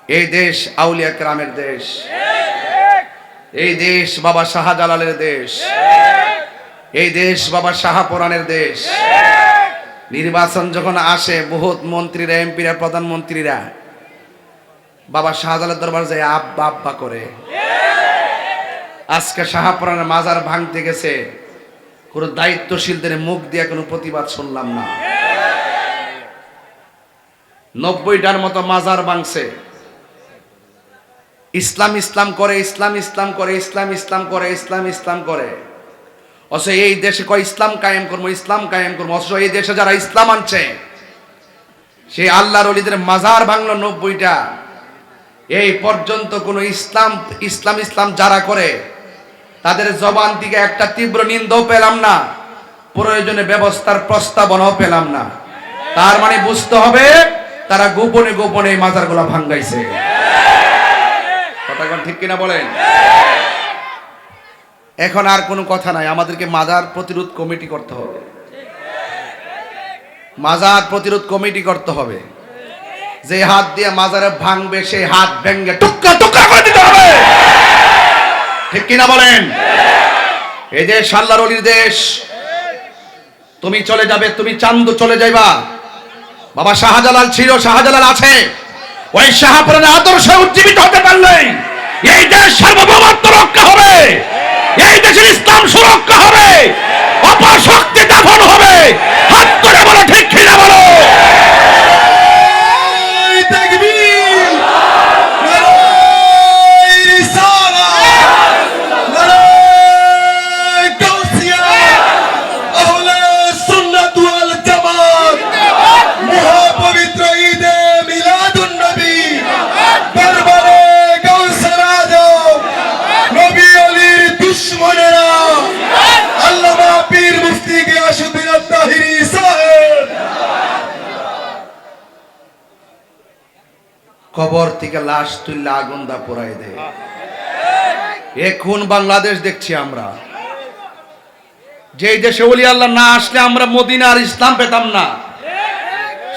এই দেশ আউলিয়া কেরামের দেশ, এই দেশ বাবা শাহজালালের দেশ, এই দেশ বাবা শাহপুরানের দেশ। নির্বাচন যখন আসে বহুত মন্ত্রীরা, এমপিরা, প্রধানমন্ত্রীরা বাবা শাহজালালের দরবার যায় আব্বা আব্বা করে। আজকে শাহপুরানের মাজার ভাঙতে গেছে, কোনো দায়িত্বশীলদের মুখ দিয়ে কোনো প্রতিবাদ শুনলাম না। 90টার মতো মাজার ভাঙছে। ইসলাম ইসলাম করে, ইসলাম ইসলাম করে, ইসলাম ইসলাম করে, ইসলাম ইসলাম করে। অথচ এই দেশে কয় ইসলাম কায়েম করবো, ইসলাম কায়েম করবো। অথচ এই দেশে যারা ইসলাম আনছে সেই আল্লাহর ওলিদের মাজার ভাঙলো 90টা। এই পর্যন্ত কোনো ইসলাম ইসলাম ইসলাম যারা করে তাদের জবান থেকে একটা তীব্র নিন্দাও পেলাম না, প্রয়োজনে ব্যবস্থার প্রস্তাবনাও পেলাম না। তার মানে বুঝতে হবে তারা গোপনে গোপনে এই মাজারগুলো ভাঙাইছে। কথা ঠিক কিনা বলেন? এখন আর কোনো কথা নাই, আমাদেরকে মাজার প্রতিরোধ কমিটি করতে হবে, মাজার প্রতিরোধ কমিটি করতে হবে। যে হাত দিয়ে মাজারে ভাঙবে সেই হাত ভেঙে টুকরা টুকরা করে দিতে হবে। ঠিক কিনা বলেন? এই দেশ আল্লাহর ওলির দেশ। তুমি চলে যাবে, তুমি চান্দু চলে যাইবা। বাবা শাহজালাল ছিল, শাহজালাল আছে। ওই শাহপুরানের আদর্শে উজ্জীবিত হতে পারলে এই দেশ সার্বভৌমত্ব রক্ষা হবে, এই দেশের ইসলাম সুরক্ষা হবে, অপশক্তি দাফন হবে। হাত ধরে বলো ঠিক কিনা বলো? কবর থেকে লাশ তুললে আগুন দা পোড়াই দেয়। এখন বাংলাদেশ দেখছি আমরা, যে দেশে ওলি আল্লাহ না আসলে আমরা মদিনা আর ইসলাম পেতাম না,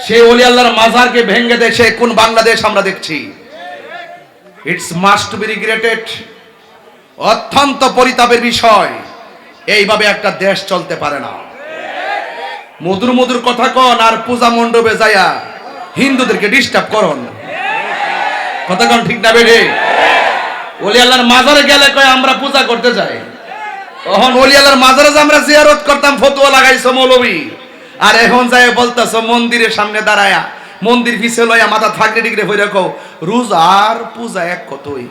সেই ওলি আল্লাহর মাজারকে ভেঙে দেশে কোন বাংলাদেশ আমরা দেখছি। It's must be regretted. অত্যন্ত পরিতাপের বিষয়। এইভাবে একটা দেশ চলতে পারে না। মধুর মধুর কথা কন আর পূজা মণ্ডপে যায়া হিন্দুদেরকে ডিস্টার্ব করন। কথা কন ঠিক না বেড়ে? ওলি আল্লাহর মাজারে গেলে কয় আমরা পূজা করতে যাই। তখন ওলি আল্লাহর মাজারে যে আমরা জিয়ারত করতাম ফতোয়া লাগাইছো মৌলবী, আর এখন যায় বলতেছো মন্দিরের সামনে দাঁড়ায়া মন্দির পিছে লইয়া মাথা থাকলে ডিগ্রে হয়ে রাখো রোজ আর পূজা এক কতই।